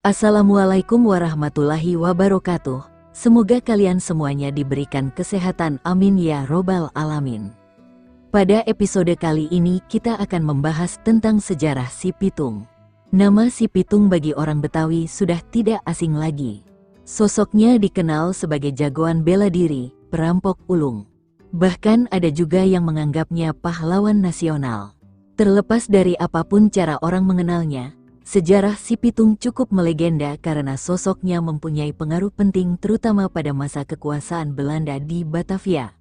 Assalamualaikum warahmatullahi wabarakatuh. Semoga kalian semuanya diberikan kesehatan, amin ya robbal alamin. Pada episode kali ini kita akan membahas tentang sejarah Si Pitung. Nama Si Pitung bagi orang Betawi sudah tidak asing lagi. Sosoknya dikenal sebagai jagoan bela diri, perampok ulung. Bahkan ada juga yang menganggapnya pahlawan nasional. Terlepas dari apapun cara orang mengenalnya, sejarah Si Pitung cukup melegenda karena sosoknya mempunyai pengaruh penting terutama pada masa kekuasaan Belanda di Batavia.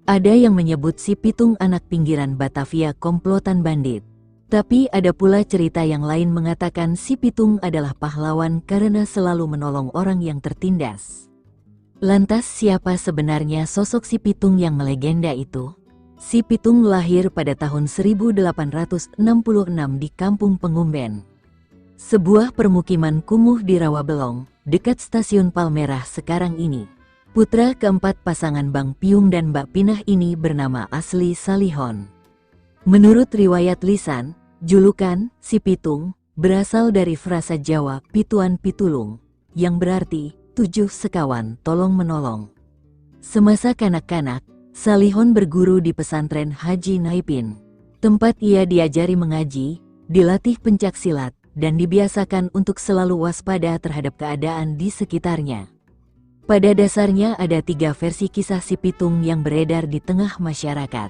Ada yang menyebut Si Pitung anak pinggiran Batavia komplotan bandit. Tapi ada pula cerita yang lain mengatakan Si Pitung adalah pahlawan karena selalu menolong orang yang tertindas. Lantas siapa sebenarnya sosok Si Pitung yang melegenda itu? Si Pitung lahir pada tahun 1866 di Kampung Pengumben, sebuah permukiman kumuh di Rawabelong, dekat stasiun Palmerah sekarang ini. Putra keempat pasangan Bang Piung dan Mbak Pinah ini bernama asli Salihon. Menurut riwayat lisan, julukan Si Pitung berasal dari frasa Jawa Pituan Pitulung, yang berarti 7 sekawan tolong menolong. Semasa kanak-kanak, Salihon berguru di pesantren Haji Naipin, tempat ia diajari mengaji, dilatih pencaksilat, dan dibiasakan untuk selalu waspada terhadap keadaan di sekitarnya. Pada dasarnya ada 3 versi kisah Si Pitung yang beredar di tengah masyarakat,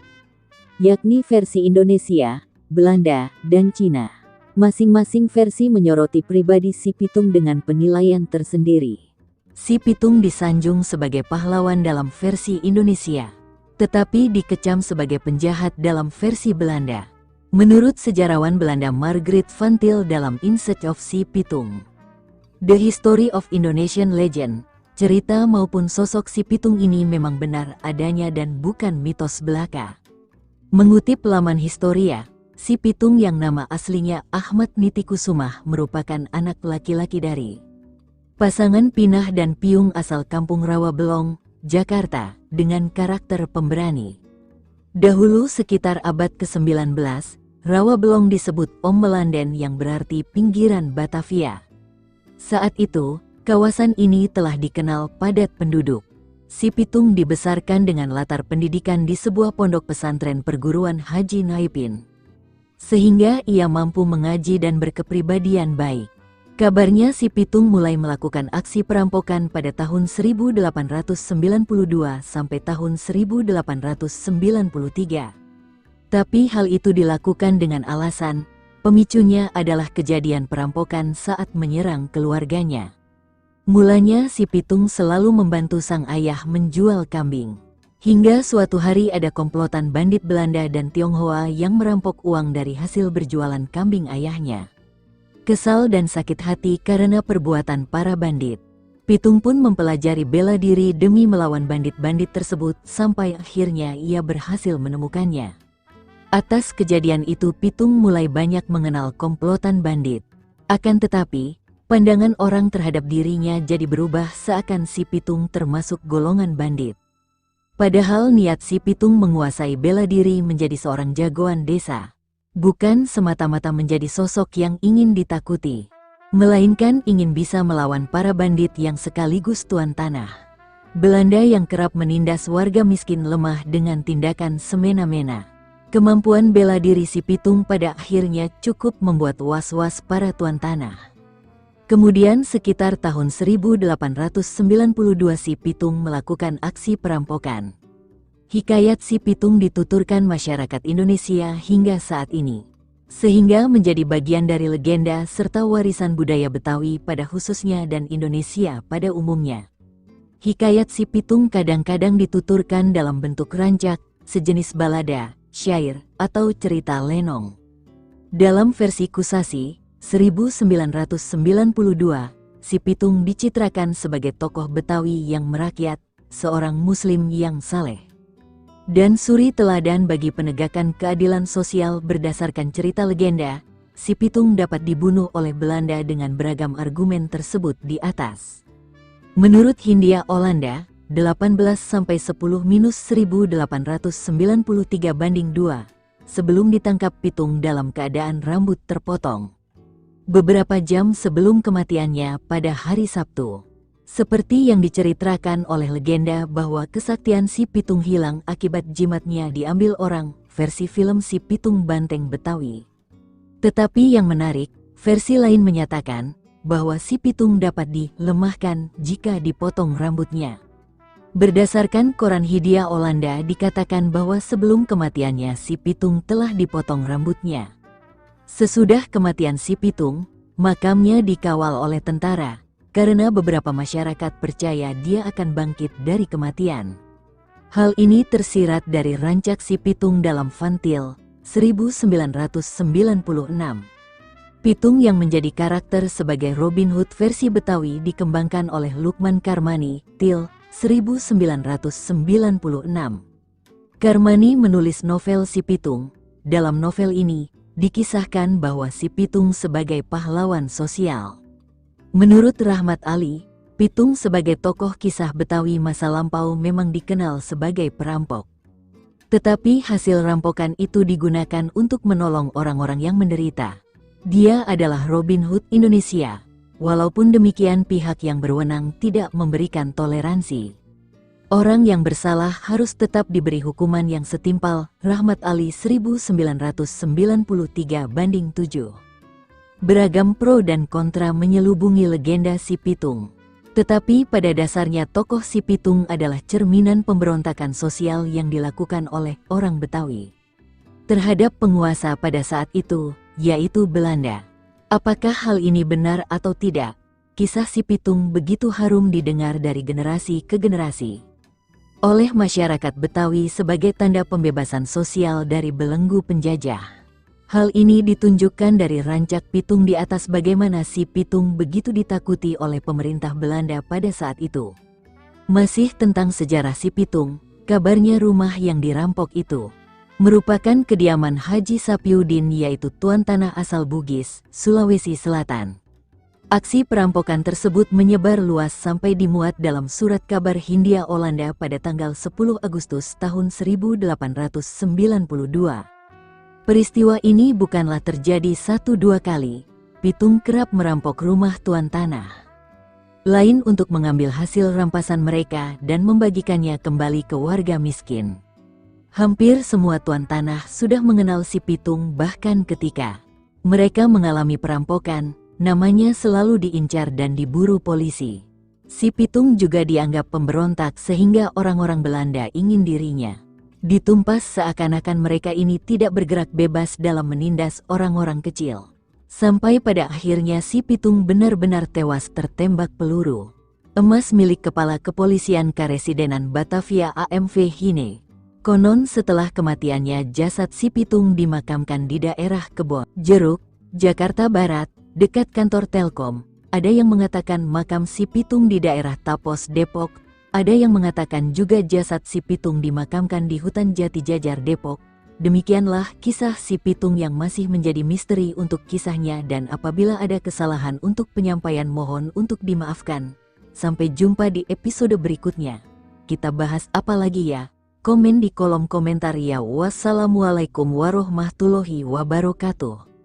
yakni versi Indonesia, Belanda, dan Cina. Masing-masing versi menyoroti pribadi Si Pitung dengan penilaian tersendiri. Si Pitung disanjung sebagai pahlawan dalam versi Indonesia, tetapi dikecam sebagai penjahat dalam versi Belanda. Menurut sejarawan Belanda Margriet van Til dalam In Search of Si Pitung, The History of Indonesian Legend, cerita maupun sosok Si Pitung ini memang benar adanya dan bukan mitos belaka. Mengutip laman Historia, Si Pitung yang nama aslinya Ahmad Nitikusumah merupakan anak laki-laki dari pasangan Pinah dan Piung asal Kampung Rawabelong, Jakarta, dengan karakter pemberani. Dahulu sekitar abad ke-19, Rawabelong disebut Om Melanden yang berarti pinggiran Batavia. Saat itu, kawasan ini telah dikenal padat penduduk. Si Pitung dibesarkan dengan latar pendidikan di sebuah pondok pesantren perguruan Haji Naipin, sehingga ia mampu mengaji dan berkepribadian baik. Kabarnya Si Pitung mulai melakukan aksi perampokan pada tahun 1892 sampai tahun 1893. Tapi hal itu dilakukan dengan alasan, pemicunya adalah kejadian perampokan saat menyerang keluarganya. Mulanya Si Pitung selalu membantu sang ayah menjual kambing. Hingga suatu hari ada komplotan bandit Belanda dan Tionghoa yang merampok uang dari hasil berjualan kambing ayahnya. Kesal dan sakit hati karena perbuatan para bandit, Pitung pun mempelajari bela diri demi melawan bandit-bandit tersebut sampai akhirnya ia berhasil menemukannya. Atas kejadian itu Pitung mulai banyak mengenal komplotan bandit. Akan tetapi, pandangan orang terhadap dirinya jadi berubah seakan Si Pitung termasuk golongan bandit. Padahal niat Si Pitung menguasai bela diri menjadi seorang jagoan desa, bukan semata-mata menjadi sosok yang ingin ditakuti, melainkan ingin bisa melawan para bandit yang sekaligus tuan tanah Belanda yang kerap menindas warga miskin lemah dengan tindakan semena-mena. Kemampuan bela diri Si Pitung pada akhirnya cukup membuat was-was para tuan tanah. Kemudian sekitar tahun 1892 Si Pitung melakukan aksi perampokan. Hikayat Si Pitung dituturkan masyarakat Indonesia hingga saat ini, sehingga menjadi bagian dari legenda serta warisan budaya Betawi pada khususnya dan Indonesia pada umumnya. Hikayat Si Pitung kadang-kadang dituturkan dalam bentuk rancak, sejenis balada, syair, atau cerita lenong. Dalam versi Kusasi, 1992, Si Pitung dicitrakan sebagai tokoh Betawi yang merakyat, seorang muslim yang saleh dan suri teladan bagi penegakan keadilan sosial. Berdasarkan cerita legenda, Si Pitung dapat dibunuh oleh Belanda dengan beragam argumen tersebut di atas. Menurut Hindia Olanda, 18-10-1893 banding 2, sebelum ditangkap Pitung dalam keadaan rambut terpotong. beberapa jam sebelum kematiannya pada hari Sabtu. Seperti yang diceritakan oleh legenda bahwa kesaktian si Pitung hilang akibat jimatnya diambil orang, versi film Si Pitung Banteng Betawi. Tetapi yang menarik, versi lain menyatakan bahwa si Pitung dapat dilemahkan jika dipotong rambutnya. Berdasarkan koran Hindia Olanda dikatakan bahwa sebelum kematiannya si Pitung telah dipotong rambutnya. Sesudah kematian si Pitung, makamnya dikawal oleh tentara, karena beberapa masyarakat percaya dia akan bangkit dari kematian. Hal ini tersirat dari Rancak Si Pitung dalam Fantil, 1996. Pitung yang menjadi karakter sebagai Robin Hood versi Betawi dikembangkan oleh Lukman Karmani, Til, 1996. Karmani menulis novel Si Pitung. Dalam novel ini, dikisahkan bahwa si Pitung sebagai pahlawan sosial. Menurut Rahmat Ali, Pitung sebagai tokoh kisah Betawi masa lampau memang dikenal sebagai perampok. Tetapi hasil rampokan itu digunakan untuk menolong orang-orang yang menderita. Dia adalah Robin Hood Indonesia. Walaupun demikian pihak yang berwenang tidak memberikan toleransi. Orang yang bersalah harus tetap diberi hukuman yang setimpal. Rahmat Ali 1993:7. Beragam pro dan kontra menyelubungi legenda Si Pitung. Tetapi pada dasarnya tokoh Si Pitung adalah cerminan pemberontakan sosial yang dilakukan oleh orang Betawi terhadap penguasa pada saat itu, yaitu Belanda. Apakah hal ini benar atau tidak? Kisah Si Pitung begitu harum didengar dari generasi ke generasi oleh masyarakat Betawi sebagai tanda pembebasan sosial dari belenggu penjajah. Hal ini ditunjukkan dari Rancak Pitung di atas bagaimana si Pitung begitu ditakuti oleh pemerintah Belanda pada saat itu. Masih tentang sejarah si Pitung, kabarnya rumah yang dirampok itu merupakan kediaman Haji Sapiudin, yaitu tuan tanah asal Bugis, Sulawesi Selatan. Aksi perampokan tersebut menyebar luas sampai dimuat dalam surat kabar Hindia Olanda pada tanggal 10 Agustus tahun 1892. Peristiwa ini bukanlah terjadi 1-2 kali. Pitung kerap merampok rumah tuan tanah lain untuk mengambil hasil rampasan mereka dan membagikannya kembali ke warga miskin. Hampir semua tuan tanah sudah mengenal si Pitung, bahkan ketika mereka mengalami perampokan, namanya selalu diincar dan diburu polisi. Si Pitung juga dianggap pemberontak sehingga orang-orang Belanda ingin dirinya ditumpas seakan-akan mereka ini tidak bergerak bebas dalam menindas orang-orang kecil. Sampai pada akhirnya si Pitung benar-benar tewas tertembak peluru emas milik Kepala Kepolisian Karesidenan Batavia AMV Hine. Konon setelah kematiannya jasad si Pitung dimakamkan di daerah Kebon Jeruk, Jakarta Barat, dekat kantor Telkom. Ada yang mengatakan makam si Pitung di daerah Tapos, Depok. Ada yang mengatakan juga jasad si Pitung dimakamkan di hutan Jati Jajar, Depok. Demikianlah kisah si Pitung yang masih menjadi misteri untuk kisahnya, dan apabila ada kesalahan untuk penyampaian mohon untuk dimaafkan. Sampai jumpa di episode berikutnya. Kita bahas apa lagi ya? Komen di kolom komentar ya. Wassalamualaikum warahmatullahi wabarakatuh.